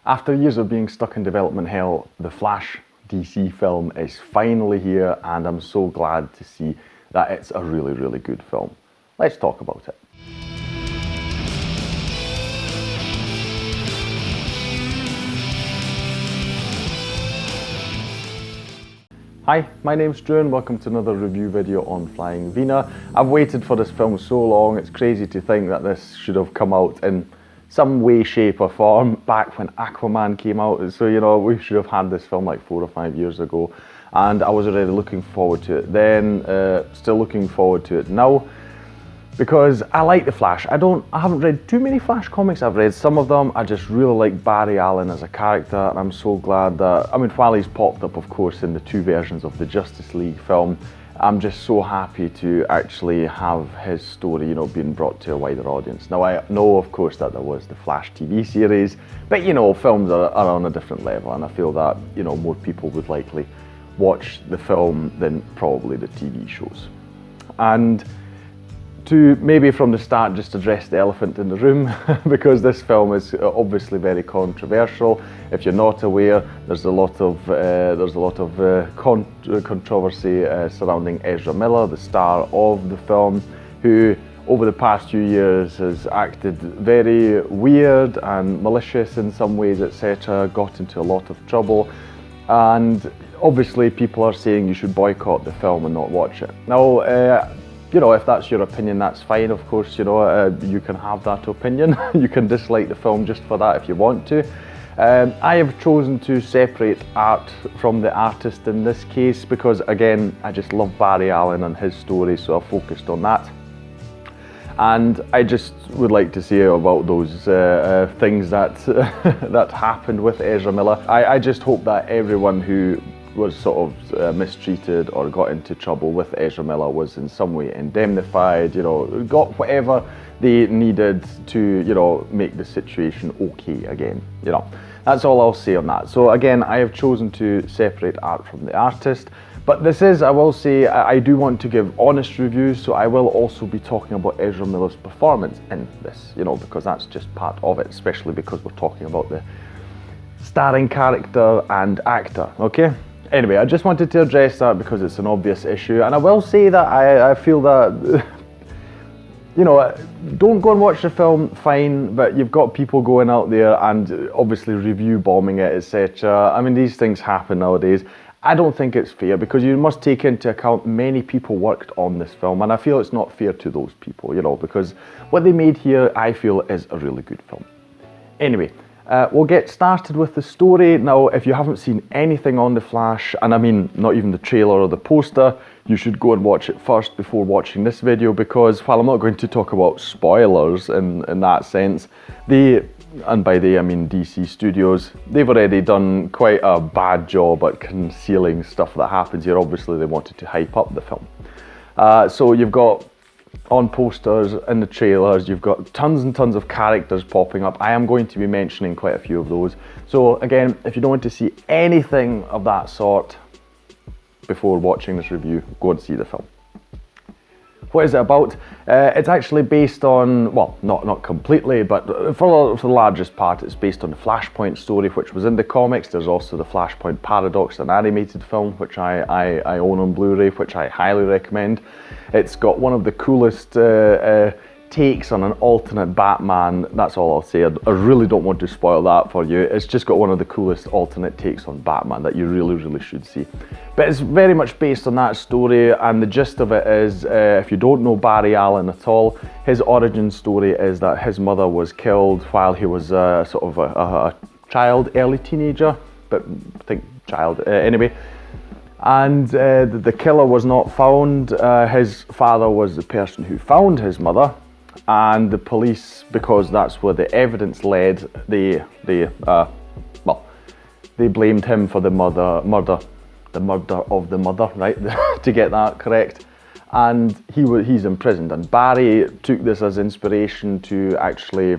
After years of being stuck in development hell, the Flash DC film is finally here, and I'm so glad to see that it's a really, really good film. Let's talk about it. Hi, my name's Drew and welcome to another review video on Flying Wiener. I've waited for this film so long, it's crazy to think that this should have come out in some way, shape or form back when Aquaman came out. So, you know, we should have had this film like 4 or 5 years ago, and I was already looking forward to it then, still looking forward to it now, because I like the Flash. I haven't read too many Flash comics. I've read some of them. I just really like Barry Allen as a character, and I'm so glad that, I mean, while he's popped up, of course, in the 2 versions of the Justice League film, I'm just so happy to actually have his story, you know, being brought to a wider audience. Now, I know, of course, that there was the Flash TV series, but, you know, films are on a different level, and I feel that, you know, more people would likely watch the film than probably the TV shows. And to maybe from the start just address the elephant in the room, because this film is obviously very controversial. If you're not aware, there's a lot of controversy surrounding Ezra Miller, the star of the film, who over the past few years has acted very weird and malicious in some ways, etc. Got into a lot of trouble, and obviously people are saying you should boycott the film and not watch it. Now, you know, if that's your opinion, that's fine, of course, you know, you can have that opinion. You can dislike the film just for that if you want to. I have chosen to separate art from the artist in this case because, again, I just love Barry Allen and his story, so I focused on that. And I just would like to say about those things that, that happened with Ezra Miller. I just hope that everyone who was sort of mistreated or got into trouble with Ezra Miller was in some way indemnified, you know, got whatever they needed to, you know, make the situation okay again, you know. That's all I'll say on that. So again, I have chosen to separate art from the artist, but this is, I will say, I do want to give honest reviews, so I will also be talking about Ezra Miller's performance in this, you know, because that's just part of it, especially because we're talking about the starring character and actor, okay? Anyway, I just wanted to address that because it's an obvious issue, and I will say that I feel that, you know, don't go and watch the film, fine, but you've got people going out there and obviously review bombing it, etc. I mean, these things happen nowadays. I don't think it's fair because you must take into account many people worked on this film, and I feel it's not fair to those people, you know, because what they made here, I feel, is a really good film. Anyway, we'll get started with the story. Now, if you haven't seen anything on The Flash, and I mean not even the trailer or the poster, you should go and watch it first before watching this video, because while I'm not going to talk about spoilers in that sense, and by they I mean DC Studios, they've already done quite a bad job at concealing stuff that happens here. Obviously they wanted to hype up the film. So you've got on posters, in the trailers, you've got tons and tons of characters popping up. I am going to be mentioning quite a few of those. So again, if you don't want to see anything of that sort before watching this review, go and see the film. What is it about? It's actually based on, well, not completely, but for the largest part, it's based on the Flashpoint story, which was in the comics. There's also the Flashpoint Paradox, an animated film, which I own on Blu-ray, which I highly recommend. It's got one of the coolest takes on an alternate Batman. That's all I'll say. I really don't want to spoil that for you. It's just got one of the coolest alternate takes on Batman that you really should see. But it's very much based on that story, and the gist of it is, if you don't know Barry Allen at all, his origin story is that his mother was killed while he was sort of a child, early teenager, but I think child, anyway. And the killer was not found. His father was the person who found his mother, and the police, because that's where the evidence led, they blamed him for the murder of the mother, right? To get that correct. And he's imprisoned, and Barry took this as inspiration to actually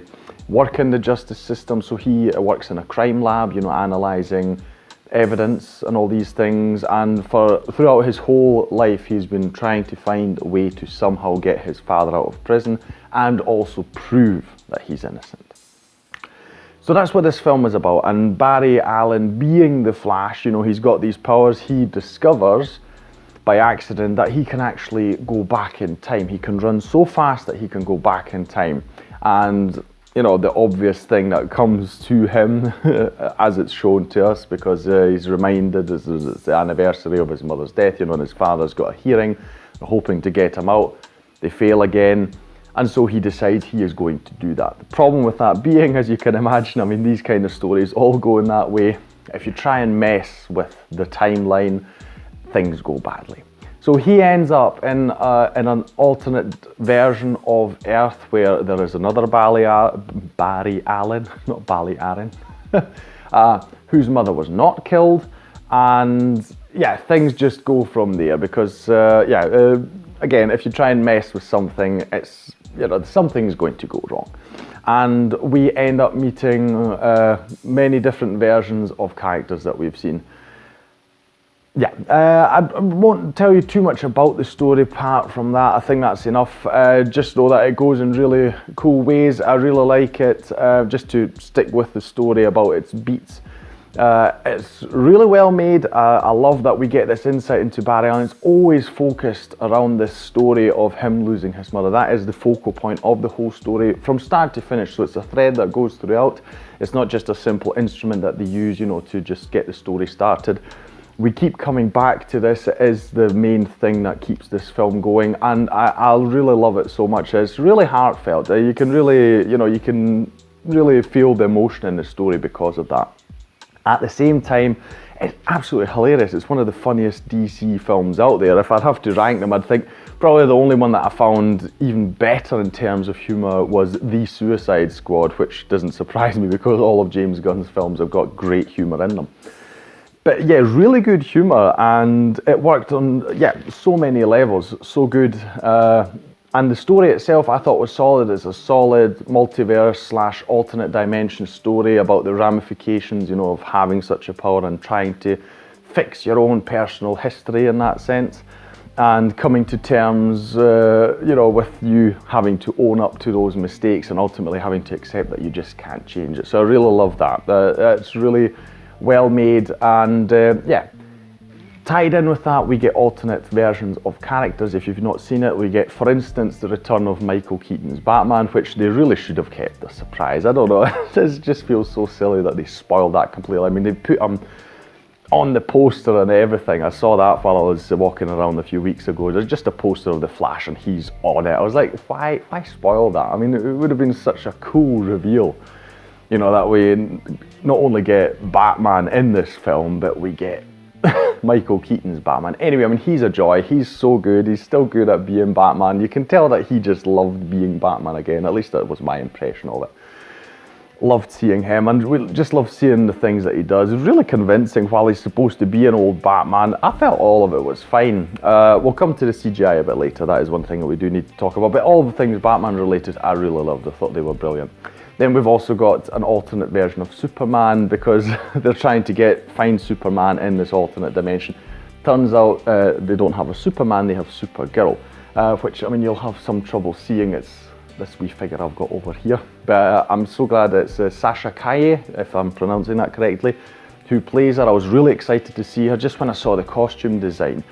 work in the justice system. So he works in a crime lab, you know, analysing evidence and all these things, and throughout his whole life he's been trying to find a way to somehow get his father out of prison and also prove that he's innocent. So that's what this film is about, and Barry Allen, being the Flash, you know, he's got these powers. He discovers by accident that he can actually go back in time. He can run so fast that he can go back in time. And, you know, the obvious thing that comes to him as it's shown to us, because he's reminded as it's the anniversary of his mother's death, you know, and his father's got a hearing, they're hoping to get him out. They fail again. And so he decides he is going to do that. The problem with that being, as you can imagine, I mean, these kind of stories all go in that way. If you try and mess with the timeline, things go badly. So he ends up in an alternate version of Earth where there is another Barry Allen, not Barry Allen, whose mother was not killed. And yeah, things just go from there because, again, if you try and mess with something, it's, you know, something's going to go wrong. And we end up meeting many different versions of characters that we've seen. Yeah, I won't tell you too much about the story apart from that. I think that's enough. Just know that it goes in really cool ways. I really like it. Just to stick with the story about its beats. It's really well made. I love that we get this insight into Barry Allen. It's always focused around this story of him losing his mother. That is the focal point of the whole story from start to finish. So it's a thread that goes throughout. It's not just a simple instrument that they use, you know, to just get the story started. We keep coming back to this. It is the main thing that keeps this film going, and I really love it so much. It's really heartfelt. You can really, you know, you can really feel the emotion in the story because of that. At the same time, it's absolutely hilarious. It's one of the funniest DC films out there. If I'd have to rank them, I'd think probably the only one that I found even better in terms of humour was The Suicide Squad, which doesn't surprise me because all of James Gunn's films have got great humour in them. But yeah, really good humour, and it worked on, yeah, so many levels, so good. And the story itself I thought was solid. It's a solid multiverse / alternate dimension story about the ramifications, you know, of having such a power and trying to fix your own personal history in that sense. And coming to terms, you know, with you having to own up to those mistakes and ultimately having to accept that you just can't change it. So I really love that. It's really well made, and yeah, tied in with that we get alternate versions of characters. If you've not seen it, we get, for instance, the return of Michael Keaton's Batman, which they really should have kept a surprise. I don't know, it just feels so silly that they spoiled that completely. I mean, they put him on the poster and everything. I saw that while I was walking around a few weeks ago. There's just a poster of the Flash and he's on it. I was like, why spoil that? I mean, it would have been such a cool reveal. You know, that we not only get Batman in this film, but we get Michael Keaton's Batman. Anyway, I mean, he's a joy. He's so good. He's still good at being Batman. You can tell that he just loved being Batman again. At least that was my impression of it. Loved seeing him, and we just love seeing the things that he does. It's really convincing while he's supposed to be an old Batman. I felt all of it was fine. We'll come to the CGI a bit later. That is one thing that we do need to talk about. But all the things Batman related, I really loved. I thought they were brilliant. Then we've also got an alternate version of Superman, because they're trying to find Superman in this alternate dimension. Turns out they don't have a Superman, they have Supergirl, which, I mean, you'll have some trouble seeing. It's this wee figure I've got over here. But I'm so glad it's Sasha Calle, if I'm pronouncing that correctly, who plays her. I was really excited to see her just when I saw the costume design.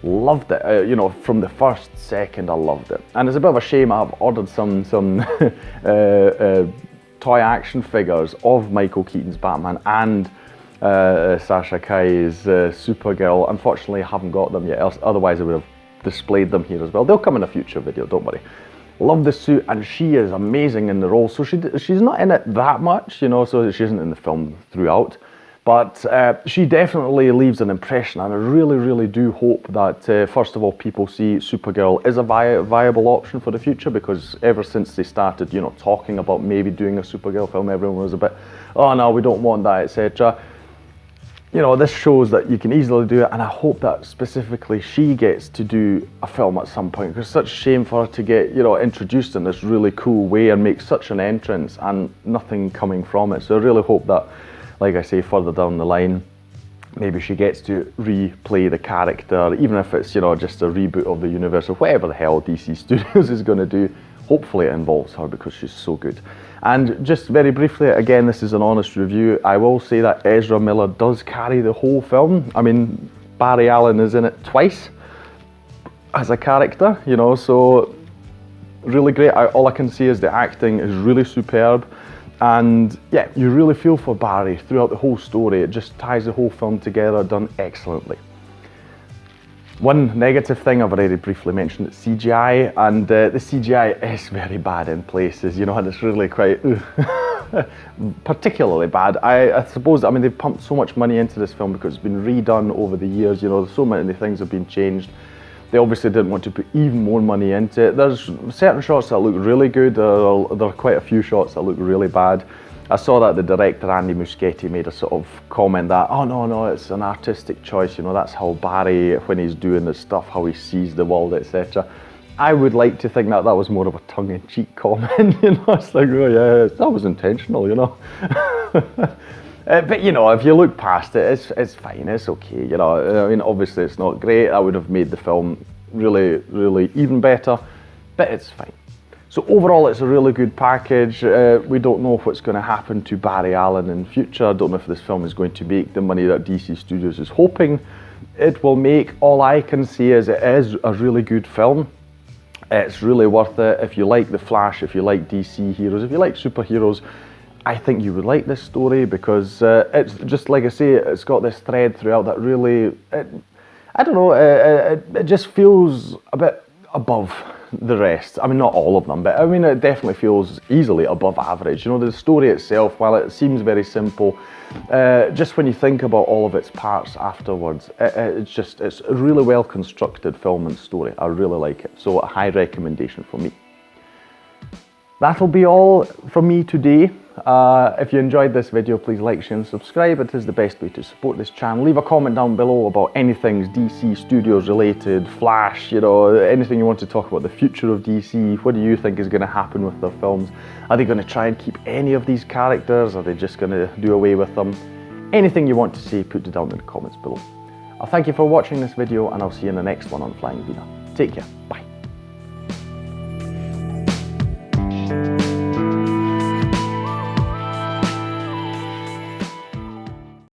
Loved it, you know, from the first second I loved it. And it's a bit of a shame I've ordered some toy action figures of Michael Keaton's Batman and Sasha Calle's Supergirl. Unfortunately, I haven't got them yet, otherwise I would have displayed them here as well. They'll come in a future video, don't worry. Love the suit, and she is amazing in the role. So she's not in it that much, you know, so she isn't in the film throughout. But she definitely leaves an impression, and I really, really do hope that, first of all, people see Supergirl is a viable option for the future, because ever since they started, you know, talking about maybe doing a Supergirl film, everyone was a bit, oh no, we don't want that, etc. You know, this shows that you can easily do it, and I hope that specifically she gets to do a film at some point, because it's such a shame for her to get, you know, introduced in this really cool way and make such an entrance and nothing coming from it. So I really hope that, like I say, further down the line, maybe she gets to replay the character, even if it's, you know, just a reboot of the universe or whatever the hell DC Studios is going to do. hopefully it involves her because she's so good. And just very briefly, again, this is an honest review, I will say that Ezra Miller does carry the whole film. I mean, Barry Allen is in it twice as a character, you know, so really great. All I can say is the acting is really superb, and yeah, you really feel for Barry throughout the whole story. It just ties the whole film together, done excellently. One negative thing I've already briefly mentioned, it's CGI, and the CGI is very bad in places, you know, and it's really quite particularly bad. I suppose, I mean, they've pumped so much money into this film because it's been redone over the years, you know, so many things have been changed. They obviously didn't want to put even more money into it. There's certain shots that look really good, there are quite a few shots that look really bad. I saw that the director, Andy Muschietti, made a sort of comment that, oh no, it's an artistic choice, you know, that's how Barry, when he's doing this stuff, how he sees the world, etc. I would like to think that that was more of a tongue-in-cheek comment, you know, it's like, oh yeah, that was intentional, you know. But you know, if you look past it, it's fine, it's okay, you know. I mean, obviously it's not great, I would have made the film really, really even better, but it's fine. So overall, it's a really good package. We don't know what's going to happen to Barry Allen in future. I don't know if this film is going to make the money that DC Studios is hoping it will make. All I can say is it is a really good film. It's really worth it. If you like The Flash, if you like DC heroes, if you like superheroes, I think you would like this story because it's just, like I say, it's got this thread throughout that really, I don't know, it just feels a bit above the rest. I mean, not all of them, but I mean, it definitely feels easily above average. You know, the story itself, while it seems very simple, just when you think about all of its parts afterwards, it's a really well constructed film and story. I really like it. So a high recommendation for me. That'll be all from me today. If you enjoyed this video, please like, share and subscribe. It is the best way to support this channel. Leave a comment down below about anything DC Studios related, Flash, you know, anything you want to talk about, the future of DC. What do you think is going to happen with their films? Are they going to try and keep any of these characters? Are they just going to do away with them? Anything you want to say, put it down in the comments below. I'll thank you for watching this video, and I'll see you in the next one on Flying Wiener. Take care. Bye.